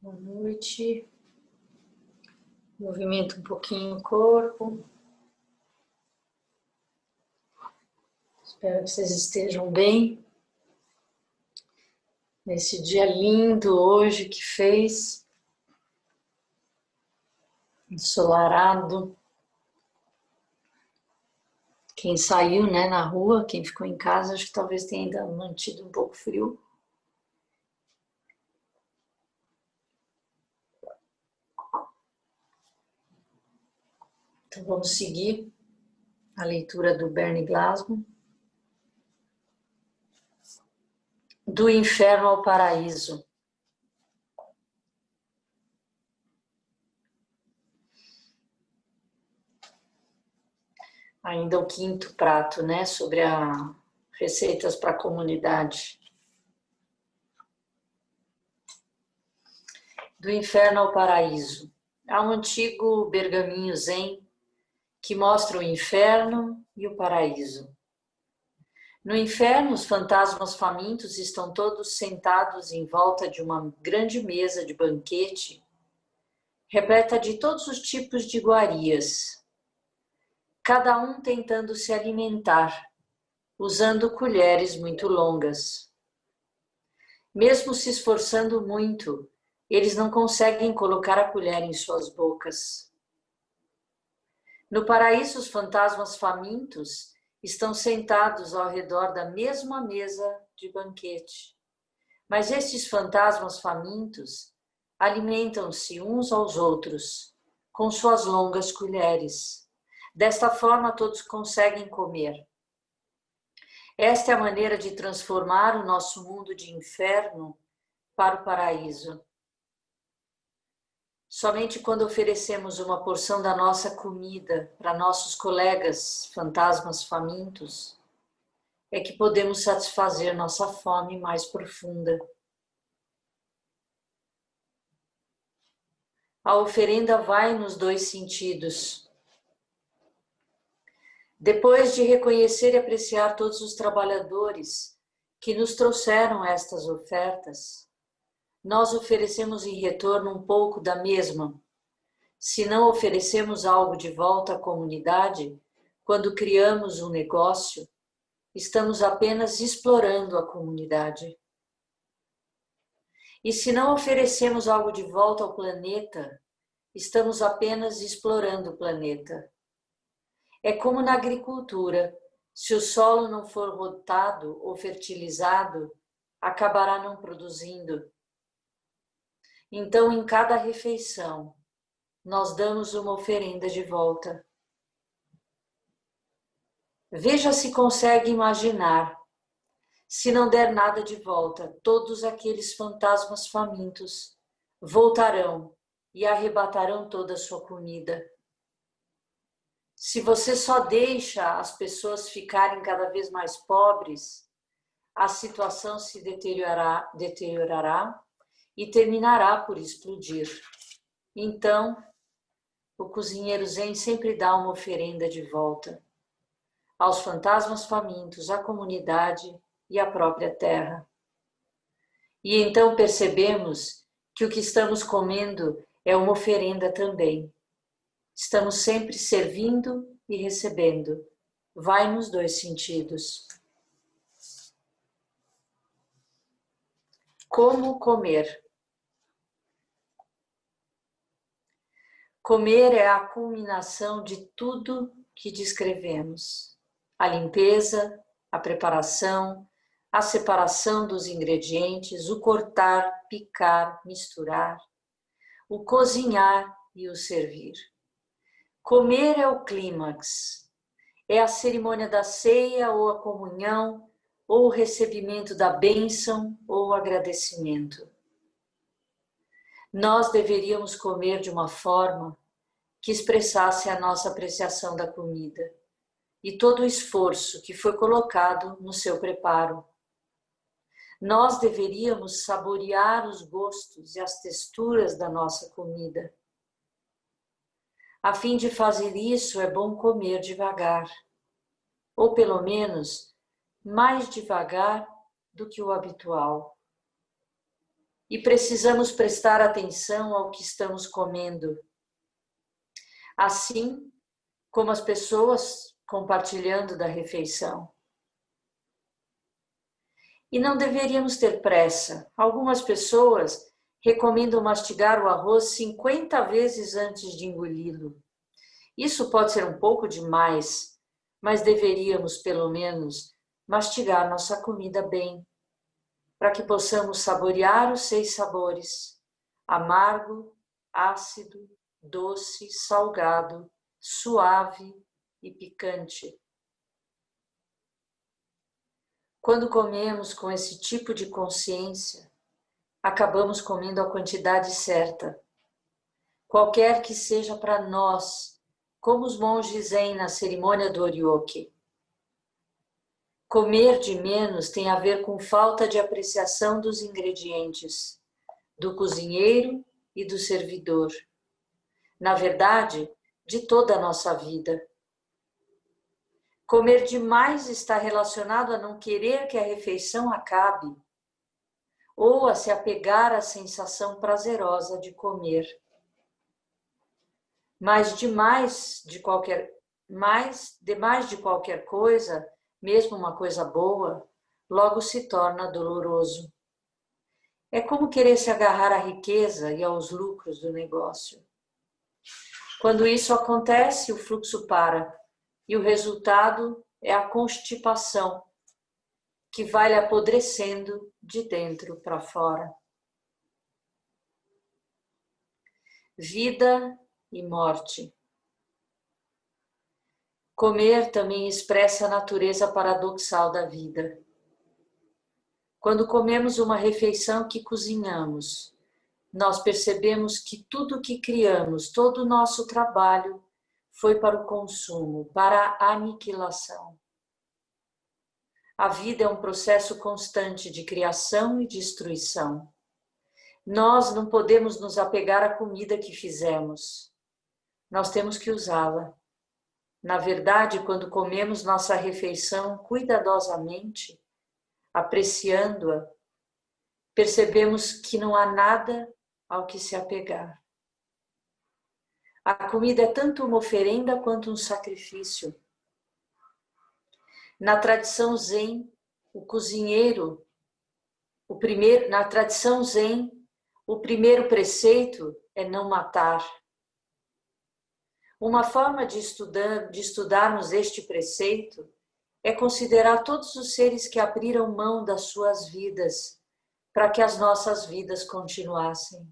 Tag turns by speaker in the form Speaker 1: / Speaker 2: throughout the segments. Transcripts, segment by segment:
Speaker 1: Boa noite. Movimenta um pouquinho o corpo. Espero que vocês estejam bem. Nesse dia lindo hoje que fez. Ensolarado. Quem saiu, na rua, quem ficou em casa, acho que talvez tenha ainda mantido um pouco frio. Então vamos seguir a leitura do Bernie Glasgow. Do inferno ao paraíso. Ainda o quinto prato, sobre a receitas para a comunidade. Do inferno ao paraíso. Há um antigo pergaminho zen que mostra o inferno e o paraíso. No inferno, os fantasmas famintos estão todos sentados em volta de uma grande mesa de banquete, repleta de todos os tipos de iguarias, cada um tentando se alimentar, usando colheres muito longas. Mesmo se esforçando muito, eles não conseguem colocar a colher em suas bocas. No paraíso, os fantasmas famintos estão sentados ao redor da mesma mesa de banquete. Mas estes fantasmas famintos alimentam-se uns aos outros com suas longas colheres. Desta forma, todos conseguem comer. Esta é a maneira de transformar o nosso mundo de inferno para o paraíso. Somente quando oferecemos uma porção da nossa comida para nossos colegas fantasmas famintos é que podemos satisfazer nossa fome mais profunda. A oferenda vai nos dois sentidos. Depois de reconhecer e apreciar todos os trabalhadores que nos trouxeram estas ofertas, nós oferecemos em retorno um pouco da mesma. Se não oferecemos algo de volta à comunidade, quando criamos um negócio, estamos apenas explorando a comunidade. E se não oferecemos algo de volta ao planeta, estamos apenas explorando o planeta. É como na agricultura, se o solo não for rotado ou fertilizado, acabará não produzindo. Então, em cada refeição, nós damos uma oferenda de volta. Veja se consegue imaginar. Se não der nada de volta, todos aqueles fantasmas famintos voltarão e arrebatarão toda a sua comida. Se você só deixa as pessoas ficarem cada vez mais pobres, a situação se deteriorará e terminará por explodir. Então, o cozinheiro Zen sempre dá uma oferenda de volta aos fantasmas famintos, à comunidade e à própria terra. E então percebemos que o que estamos comendo é uma oferenda também. Estamos sempre servindo e recebendo. Vai nos dois sentidos. Como comer? Comer é a culminação de tudo que descrevemos. A limpeza, a preparação, a separação dos ingredientes, o cortar, picar, misturar, o cozinhar e o servir. Comer é o clímax, é a cerimônia da ceia ou a comunhão, ou o recebimento da bênção ou o agradecimento. Nós deveríamos comer de uma forma que expressasse a nossa apreciação da comida e todo o esforço que foi colocado no seu preparo. Nós deveríamos saborear os gostos e as texturas da nossa comida. A fim de fazer isso, é bom comer devagar, ou pelo menos mais devagar do que o habitual. e precisamos prestar atenção ao que estamos comendo. Assim como as pessoas compartilhando da refeição. E não deveríamos ter pressa. Algumas pessoas recomendam mastigar o arroz 50 vezes antes de engoli-lo. Isso pode ser um pouco demais, mas deveríamos, pelo menos, mastigar nossa comida bem, para que possamos saborear os 6 sabores: amargo, ácido, doce, salgado, suave e picante. Quando comemos com esse tipo de consciência, acabamos comendo a quantidade certa, qualquer que seja para nós, como os monges zen na cerimônia do Oryoki. Comer de menos tem a ver com falta de apreciação dos ingredientes, do cozinheiro e do servidor. Na verdade, de toda a nossa vida. Comer demais está relacionado a não querer que a refeição acabe, ou a se apegar à sensação prazerosa de comer. Mas demais de qualquer coisa, mesmo uma coisa boa, logo se torna doloroso. É como querer se agarrar à riqueza e aos lucros do negócio. Quando isso acontece, o fluxo para, e o resultado é a constipação, que vai lhe apodrecendo de dentro para fora. Vida e morte. Comer também expressa a natureza paradoxal da vida. Quando comemos uma refeição que cozinhamos, nós percebemos que tudo o que criamos, todo o nosso trabalho, foi para o consumo, para a aniquilação. A vida é um processo constante de criação e destruição. Nós não podemos nos apegar à comida que fizemos. Nós temos que usá-la. Na verdade, quando comemos nossa refeição cuidadosamente, apreciando-a, percebemos que não há nada ao que se apegar. A comida é tanto uma oferenda quanto um sacrifício. Na tradição zen, o primeiro preceito é não matar. Uma forma de estudarmos este preceito é considerar todos os seres que abriram mão das suas vidas para que as nossas vidas continuassem.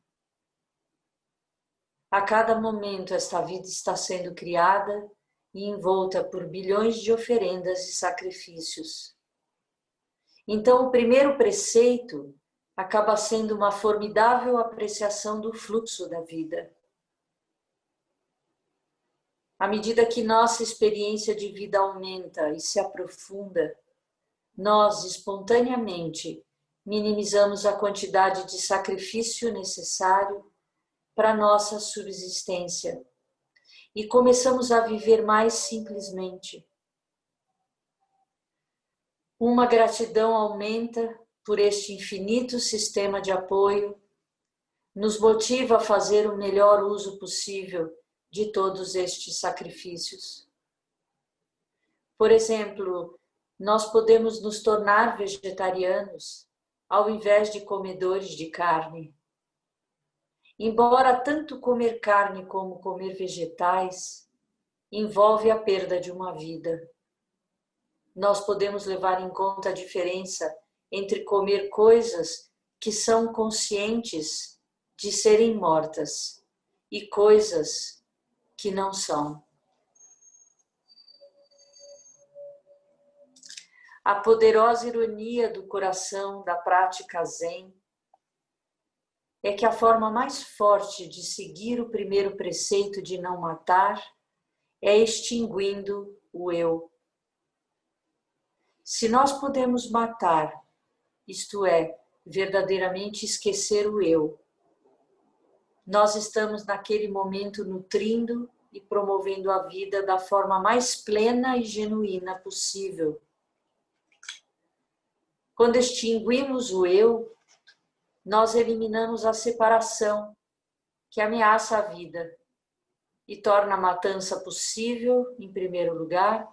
Speaker 1: A cada momento esta vida está sendo criada e envolta por bilhões de oferendas e sacrifícios. Então, o primeiro preceito acaba sendo uma formidável apreciação do fluxo da vida. À medida que nossa experiência de vida aumenta e se aprofunda, nós, espontaneamente, minimizamos a quantidade de sacrifício necessário para nossa subsistência e começamos a viver mais simplesmente. Uma gratidão aumenta por este infinito sistema de apoio, nos motiva a fazer o melhor uso possível de todos estes sacrifícios. Por exemplo, nós podemos nos tornar vegetarianos ao invés de comedores de carne. Embora tanto comer carne como comer vegetais envolve a perda de uma vida, nós podemos levar em conta a diferença entre comer coisas que são conscientes de serem mortas e coisas que não são. A poderosa ironia do coração da prática Zen é que a forma mais forte de seguir o primeiro preceito de não matar é extinguindo o eu. Se nós podemos matar, isto é, verdadeiramente esquecer o eu, nós estamos naquele momento nutrindo e promovendo a vida da forma mais plena e genuína possível. Quando extinguimos o eu, nós eliminamos a separação que ameaça a vida e torna a matança possível, em primeiro lugar,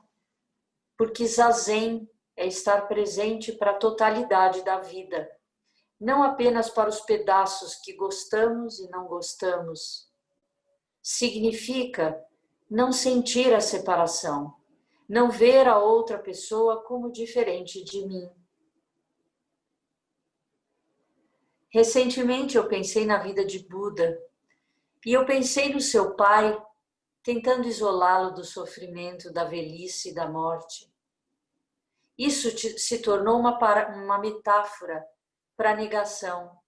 Speaker 1: porque zazen é estar presente para a totalidade da vida, não apenas para os pedaços que gostamos e não gostamos. Significa não sentir a separação, não ver a outra pessoa como diferente de mim. Recentemente eu pensei na vida de Buda e eu pensei no seu pai tentando isolá-lo do sofrimento, da velhice e da morte. Isso se tornou uma metáfora para a negação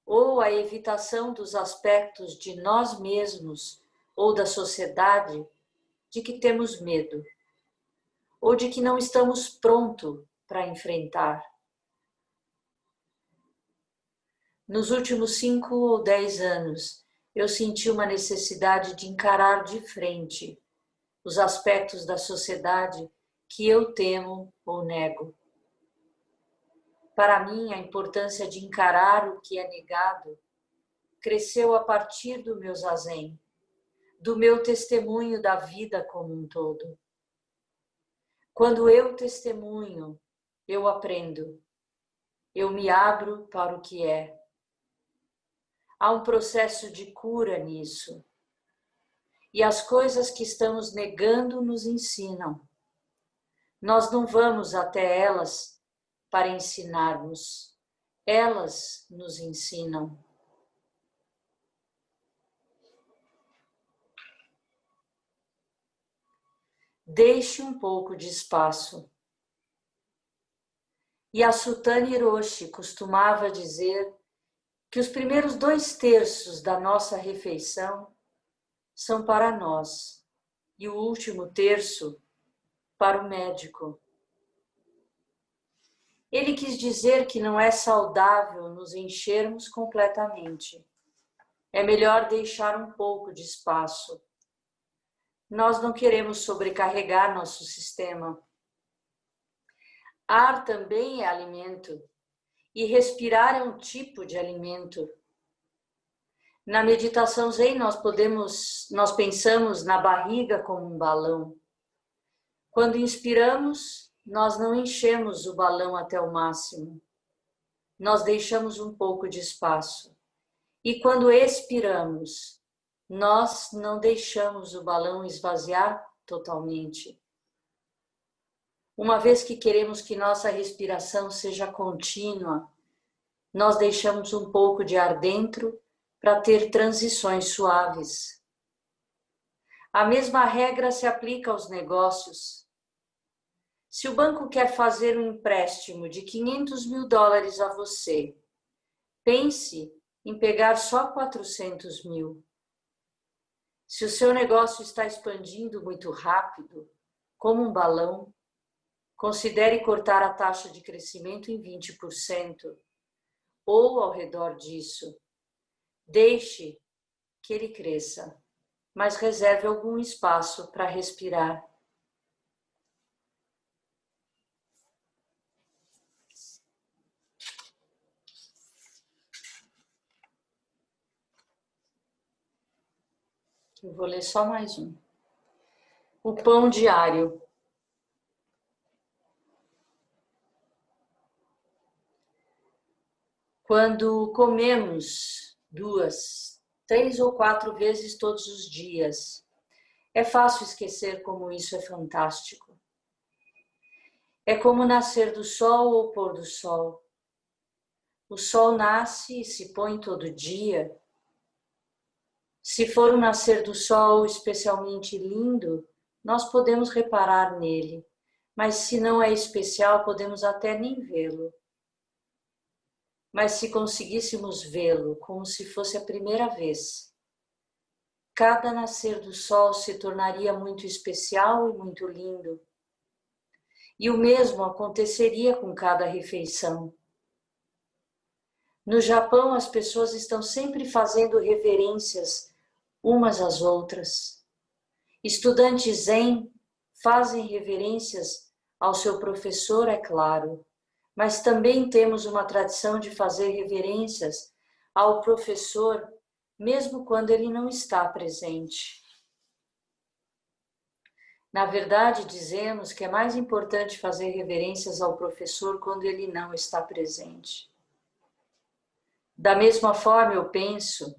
Speaker 1: ou a evitação dos aspectos de nós mesmos ou da sociedade de que temos medo ou de que não estamos prontos para enfrentar. Nos últimos 5 ou 10 anos, eu senti uma necessidade de encarar de frente os aspectos da sociedade que eu temo ou nego. Para mim, a importância de encarar o que é negado cresceu a partir do meu zazen, do meu testemunho da vida como um todo. Quando eu testemunho, eu aprendo, eu me abro para o que é. Há um processo de cura nisso. E as coisas que estamos negando nos ensinam. Nós não vamos até elas para ensinarmos. Elas nos ensinam. Deixe um pouco de espaço. Yasutani Roshi costumava dizer que os primeiros 2/3 da nossa refeição são para nós e o último terço para o médico. Ele quis dizer que não é saudável nos enchermos completamente. É melhor deixar um pouco de espaço. Nós não queremos sobrecarregar nosso sistema. Ar também é alimento. E respirar é um tipo de alimento. Na meditação Zen nós pensamos na barriga como um balão. Quando inspiramos, nós não enchemos o balão até o máximo. Nós deixamos um pouco de espaço. E quando expiramos, nós não deixamos o balão esvaziar totalmente. Uma vez que queremos que nossa respiração seja contínua, nós deixamos um pouco de ar dentro para ter transições suaves. A mesma regra se aplica aos negócios. Se o banco quer fazer um empréstimo de $500 mil a você, pense em pegar só 400 mil. Se o seu negócio está expandindo muito rápido, como um balão, considere cortar a taxa de crescimento em 20%, ou ao redor disso. Deixe que ele cresça, mas reserve algum espaço para respirar. Eu vou ler só mais um. O pão diário. Quando comemos 2, 3 ou 4 vezes todos os dias, é fácil esquecer como isso é fantástico. É como nascer do sol ou pôr do sol. O sol nasce e se põe todo dia. Se for um nascer do sol especialmente lindo, nós podemos reparar nele, mas se não é especial, podemos até nem vê-lo. Mas se conseguíssemos vê-lo como se fosse a primeira vez, cada nascer do sol se tornaria muito especial e muito lindo. E o mesmo aconteceria com cada refeição. No Japão, as pessoas estão sempre fazendo reverências umas às outras. Estudantes Zen fazem reverências ao seu professor, é claro, mas também temos uma tradição de fazer reverências ao professor, mesmo quando ele não está presente. Na verdade, dizemos que é mais importante fazer reverências ao professor quando ele não está presente. Da mesma forma, eu penso,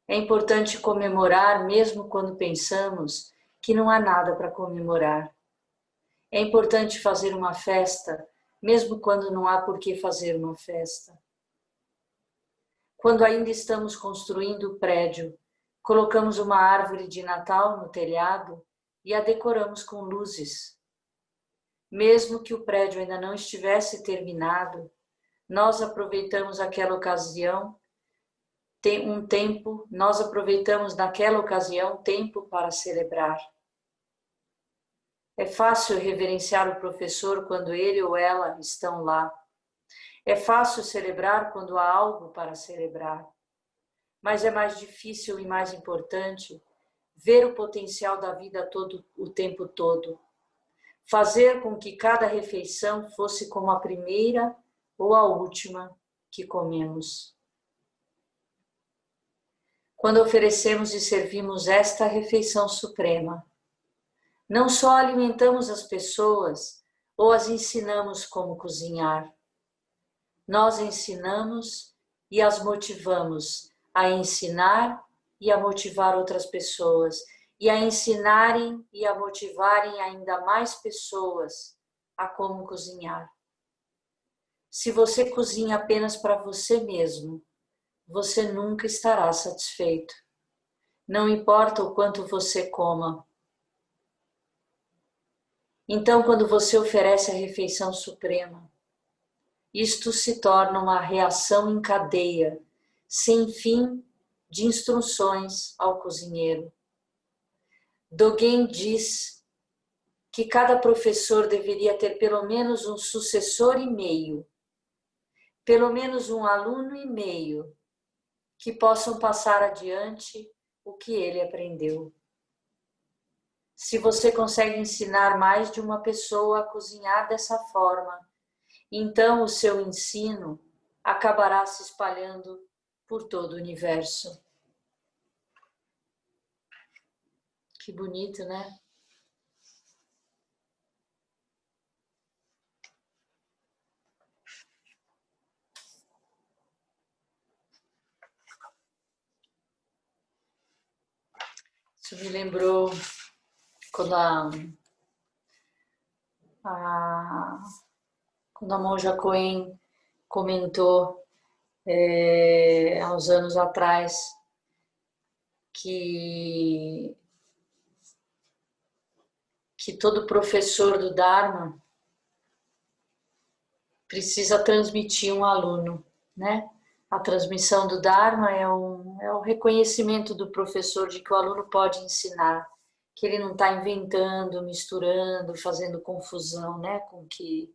Speaker 1: é importante comemorar mesmo quando pensamos que não há nada para comemorar. É importante fazer uma festa mesmo quando não há por que fazer uma festa. Quando ainda estamos construindo o prédio, colocamos uma árvore de Natal no telhado e a decoramos com luzes. Mesmo que o prédio ainda não estivesse terminado, nós aproveitamos aquela ocasião, nós aproveitamos naquela ocasião tempo para celebrar. É fácil reverenciar o professor quando ele ou ela estão lá. É fácil celebrar quando há algo para celebrar. Mas é mais difícil e mais importante ver o potencial da vida o tempo todo. Fazer com que cada refeição fosse como a primeira ou a última que comemos. Quando oferecemos e servimos esta refeição suprema, não só alimentamos as pessoas ou as ensinamos como cozinhar, nós ensinamos e as motivamos a ensinar e a motivar outras pessoas, e a ensinarem e a motivarem ainda mais pessoas a como cozinhar. Se você cozinha apenas para você mesmo, você nunca estará satisfeito. Não importa o quanto você coma. Então, quando você oferece a refeição suprema, isto se torna uma reação em cadeia, sem fim de instruções ao cozinheiro. Dogen diz que cada professor deveria ter pelo menos um sucessor e meio, pelo menos um aluno e meio, que possam passar adiante o que ele aprendeu. Se você consegue ensinar mais de uma pessoa a cozinhar dessa forma, então o seu ensino acabará se espalhando por todo o universo. Que bonito, né? Isso me lembrou quando a Monja Coen comentou há uns anos atrás que todo professor do Dharma precisa transmitir um aluno, né? A transmissão do Dharma é o reconhecimento do professor de que o aluno pode ensinar, que ele não está inventando, misturando, fazendo confusão, né, com o que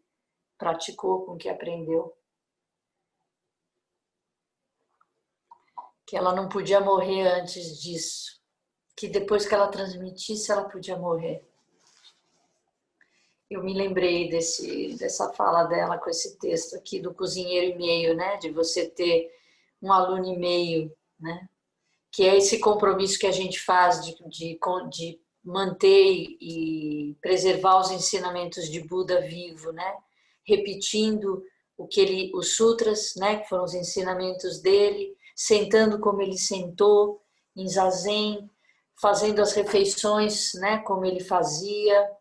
Speaker 1: praticou, com o que aprendeu. Que ela não podia morrer antes disso, que depois que ela transmitisse, ela podia morrer. Eu me lembrei dessa fala dela com esse texto aqui do cozinheiro e meio, né? De você ter um aluno e meio, né? Que é esse compromisso que a gente faz de manter e preservar os ensinamentos de Buda vivo, né? Repetindo os sutras, né? Que foram os ensinamentos dele, sentando como ele sentou, em zazen, fazendo as refeições, né? Como ele fazia.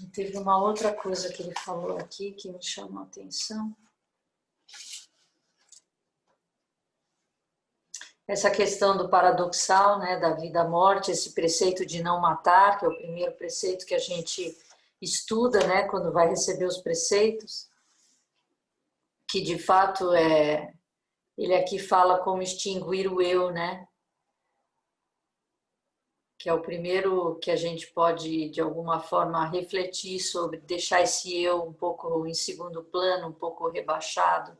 Speaker 1: E teve uma outra coisa que ele falou aqui que me chamou a atenção. Essa questão do paradoxal, né, da vida-morte, esse preceito de não matar, que é o primeiro preceito que a gente estuda, né, quando vai receber os preceitos, que de fato ele aqui fala como extinguir o eu, né, que é o primeiro que a gente pode, de alguma forma, refletir sobre, deixar esse eu um pouco em segundo plano, um pouco rebaixado.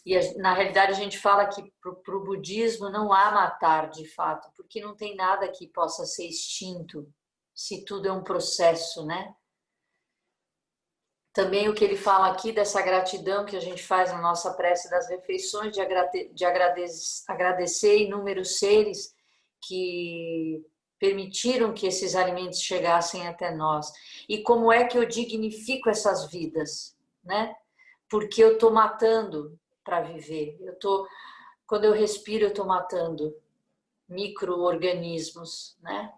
Speaker 1: E na realidade a gente fala que para o budismo não há matar de fato, porque não tem nada que possa ser extinto, se tudo é um processo, né? Também o que ele fala aqui dessa gratidão que a gente faz na nossa prece das refeições, de agradecer inúmeros seres que permitiram que esses alimentos chegassem até nós. E como é que eu dignifico essas vidas, né? Porque eu estou matando para viver. Quando eu respiro, eu estou matando micro-organismos, né?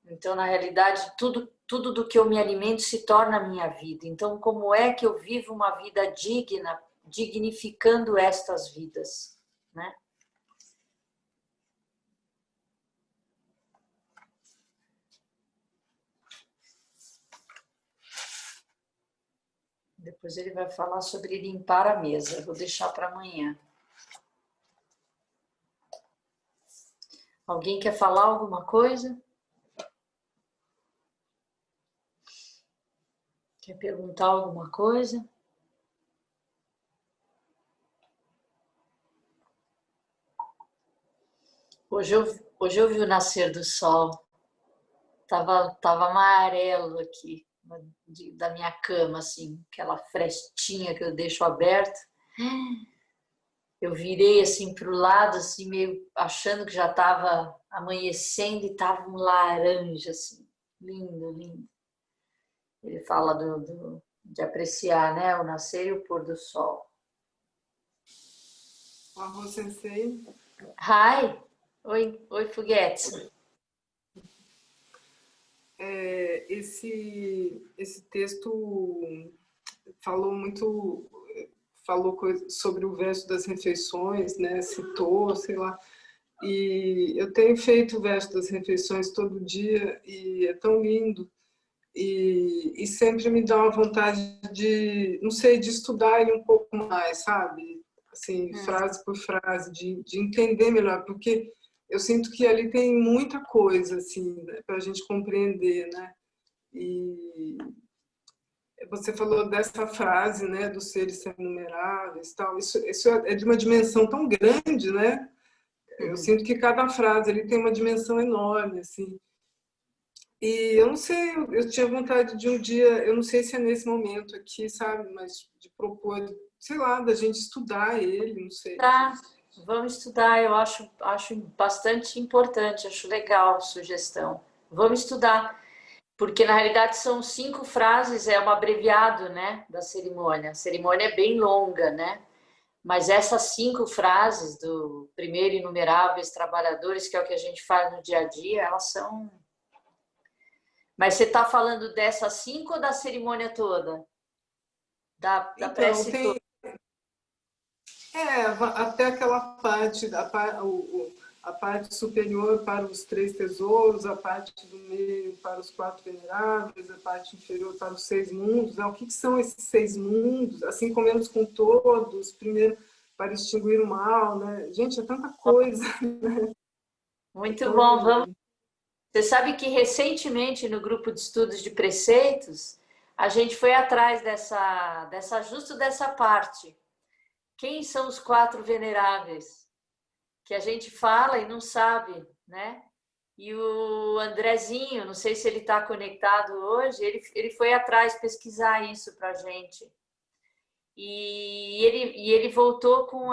Speaker 1: Então, na realidade, tudo do que eu me alimento se torna a minha vida. Então, como é que eu vivo uma vida digna, dignificando estas vidas, né? Depois ele vai falar sobre limpar a mesa. Vou deixar para amanhã. Alguém quer falar alguma coisa? Quer perguntar alguma coisa? Hoje eu vi o nascer do sol. Tava amarelo aqui, da minha cama, assim, aquela frestinha que eu deixo aberta. Eu virei assim para o lado, assim, meio achando que já estava amanhecendo e estava um laranja, assim, lindo, lindo. Ele fala de apreciar, né, o nascer e o pôr do sol.
Speaker 2: Olá, Sensei.
Speaker 1: Hi! Oi, Fuguete.
Speaker 2: Esse texto falou sobre o verso das refeições, né? Citou, sei lá. E eu tenho feito o verso das refeições todo dia e é tão lindo. E sempre me dá uma vontade de, não sei, de estudar ele um pouco mais, sabe? Assim, frase por frase, de entender melhor, porque eu sinto que ali tem muita coisa, assim, né, para a gente compreender, né? E você falou dessa frase, né, dos seres inumeráveis, tal. Isso é de uma dimensão tão grande, né? Eu sinto que cada frase ali tem uma dimensão enorme, assim. E eu não sei, eu tinha vontade de um dia, eu não sei se é nesse momento aqui, sabe, mas de propor, sei lá, da gente estudar ele, não sei.
Speaker 1: Tá, vamos estudar, eu acho bastante importante, acho legal a sugestão. Vamos estudar, porque na realidade são 5 frases, é um abreviado, né, da cerimônia. A cerimônia é bem longa, né? Mas essas 5 frases do primeiro inumeráveis trabalhadores, que é o que a gente faz no dia a dia, elas são. Mas você está falando dessas 5 ou da cerimônia toda? Da
Speaker 2: Então,
Speaker 1: prece toda?
Speaker 2: até aquela parte, a parte superior para os 3 tesouros, a parte do meio para os 4 veneráveis, a parte inferior para os 6 mundos. Né? O que são esses 6 mundos? Assim comemos com todos, primeiro para extinguir o mal, né? Gente, é tanta coisa.
Speaker 1: Muito bom, vamos. Você sabe que recentemente no grupo de estudos de preceitos, a gente foi atrás justo dessa parte. Quem são os 4 veneráveis? Que a gente fala e não sabe, né? E o Andrezinho, não sei se ele está conectado hoje, ele foi atrás pesquisar isso para a gente. E ele voltou com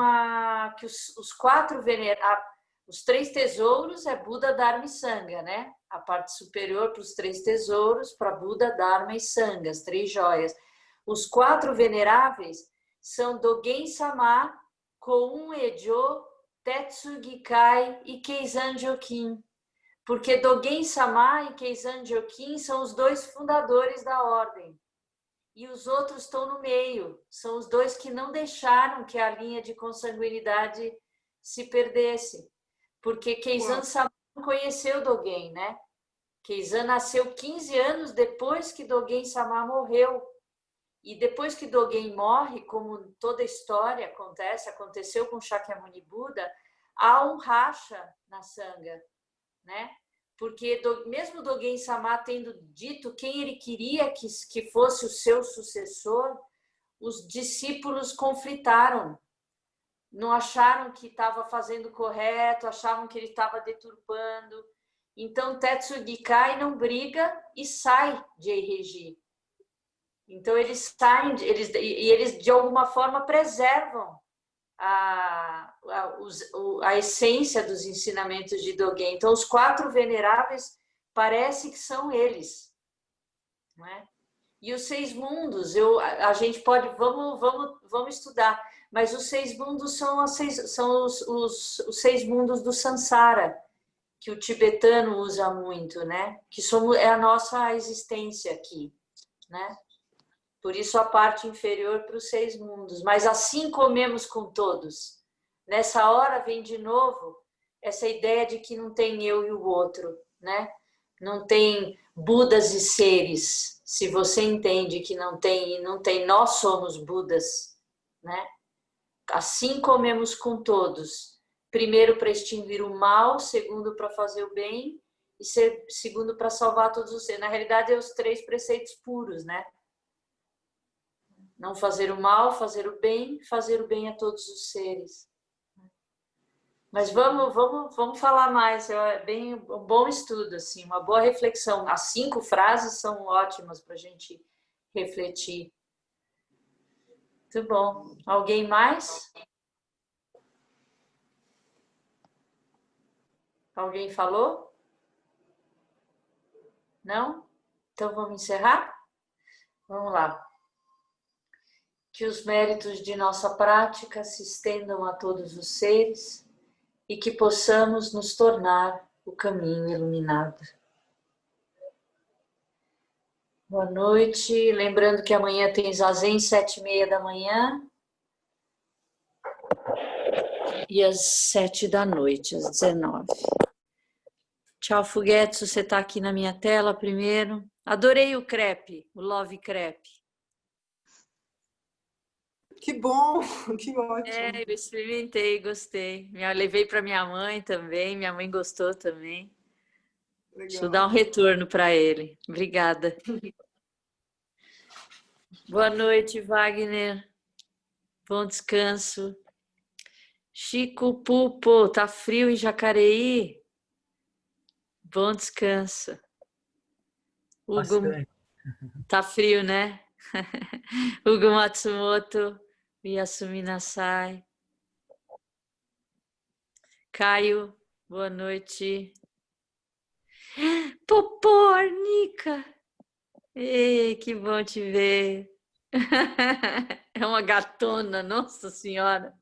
Speaker 1: que os 4 veneráveis, os 3 tesouros é Buda, Dharma e Sangha, né? A parte superior para os 3 tesouros, para Buda, Dharma e Sangha, as 3 joias. Os 4 veneráveis são Dogen Sama, Koun Ejo, Tetsu Gikai e Keizan Jokin. Porque Dogen Sama e Keizan Jokin são os 2 fundadores da ordem. E os outros estão no meio. São os 2 que não deixaram que a linha de consanguinidade se perdesse. Porque Keizan Sama conheceu Dogen, né? Keizan nasceu 15 anos depois que Dogen Sama morreu. E depois que Dogen morre, como toda história aconteceu com Shakyamuni Buda, há um racha na Sangha, né? Porque mesmo Dogen Sama tendo dito quem ele queria que fosse o seu sucessor, os discípulos conflitaram, não acharam que estava fazendo correto, achavam que ele estava deturpando. Então Tetsugikai não briga e sai de Eiregi. Então eles saem, eles de alguma forma preservam a essência dos ensinamentos de Dogen. Então os 4 veneráveis parece que são eles, não é? E os 6 mundos, a gente pode, vamos estudar, mas os 6 mundos são os 6 mundos do Sansara, que o tibetano usa muito, né? Que é a nossa existência aqui, né? Por isso a parte inferior para os 6 mundos. Mas assim comemos com todos. Nessa hora vem de novo essa ideia de que não tem eu e o outro, né? Não tem Budas e seres. Se você entende que não tem, nós somos Budas, né? Assim comemos com todos. Primeiro para extinguir o mal, segundo para fazer o bem e segundo para salvar todos os seres. Na realidade, é os 3 preceitos puros, né? Não fazer o mal, fazer o bem a todos os seres. Mas vamos falar mais. É bem um bom estudo, assim, uma boa reflexão. As 5 frases são ótimas para a gente refletir. Muito bom. Alguém mais? Alguém falou? Não? Então vamos encerrar? Vamos lá. Que os méritos de nossa prática se estendam a todos os seres e que possamos nos tornar o caminho iluminado. Boa noite. Lembrando que amanhã tem Zazen, 7h30 da manhã. E às 7 da noite, às 19. Tchau, Fuguetsu. Você está aqui na minha tela primeiro. Adorei o crepe, o Love Crepe.
Speaker 2: Que bom, que ótimo.
Speaker 1: Eu experimentei, gostei. Levei para minha mãe também, minha mãe gostou também.
Speaker 2: Legal.
Speaker 1: Deixa eu dar um retorno para ele. Obrigada. Boa noite, Wagner. Bom descanso. Chico Pupo, tá frio em Jacareí? Bom descanso. Hugo,
Speaker 3: Bastante.
Speaker 1: tá frio, né? Hugo Matsumoto, Miyasumi Nasai. Caio, boa noite. Popô, Arnica! Ei, que bom te ver. É uma gatona, nossa senhora.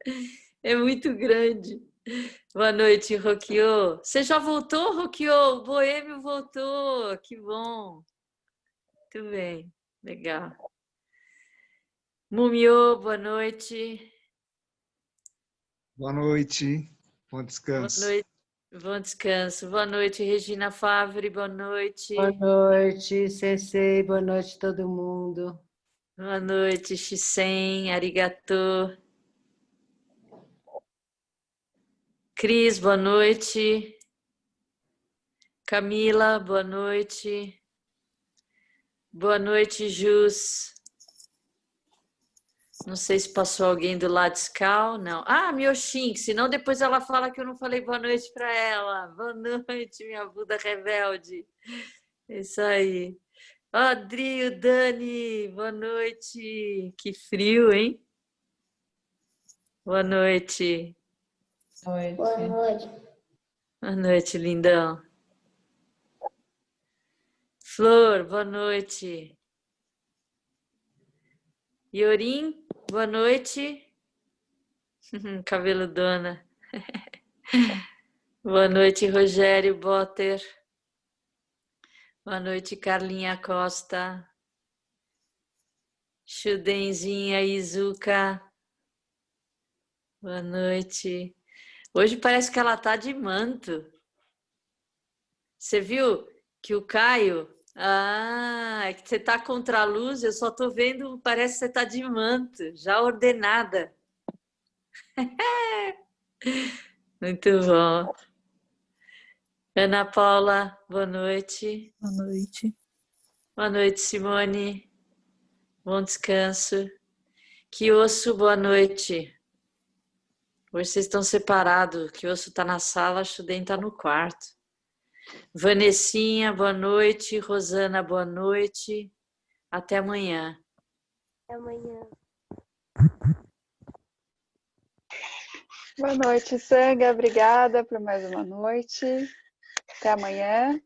Speaker 1: É muito grande. Boa noite, Rokyo. Você já voltou, Rokyo? O Boêmio voltou. Que bom. Muito bem, legal. Mumio, boa noite.
Speaker 3: Boa noite. Bom descanso.
Speaker 1: Boa noite. Bom descanso. Boa noite, Regina Favre. Boa noite.
Speaker 4: Boa noite, Sensei. Boa noite, todo mundo.
Speaker 1: Boa noite, Shisen. Arigato. Cris, boa noite. Camila, boa noite. Boa noite, Jus. Não sei se passou alguém do lado Scal, não. Ah, Mioshin, senão depois ela fala que eu não falei boa noite para ela. Boa noite, minha Buda rebelde. Isso aí. Adri, Dani, boa noite. Que frio, hein? Boa noite.
Speaker 4: Boa noite.
Speaker 1: Boa noite, lindão. Flor, boa noite. Iorim, boa noite. Cabeludona. Boa noite, Rogério Botter. Boa noite, Carlinha Costa. Chudenzinha Izuka. Boa noite. Hoje parece que ela tá de manto. Você viu que o Caio... Ah, é que você tá contra a luz, eu só tô vendo, parece que você tá de manto, já ordenada. Muito bom. Ana Paula, boa noite.
Speaker 5: Boa noite.
Speaker 1: Boa noite, Simone. Bom descanso. Kiosso, boa noite. Hoje vocês estão separados. Kiosso está na sala, a Shuden está no quarto. Vanessinha, boa noite. Rosana, boa noite. Até amanhã.
Speaker 5: Até amanhã.
Speaker 6: Boa noite, Sanga. Obrigada por mais uma noite. Até amanhã.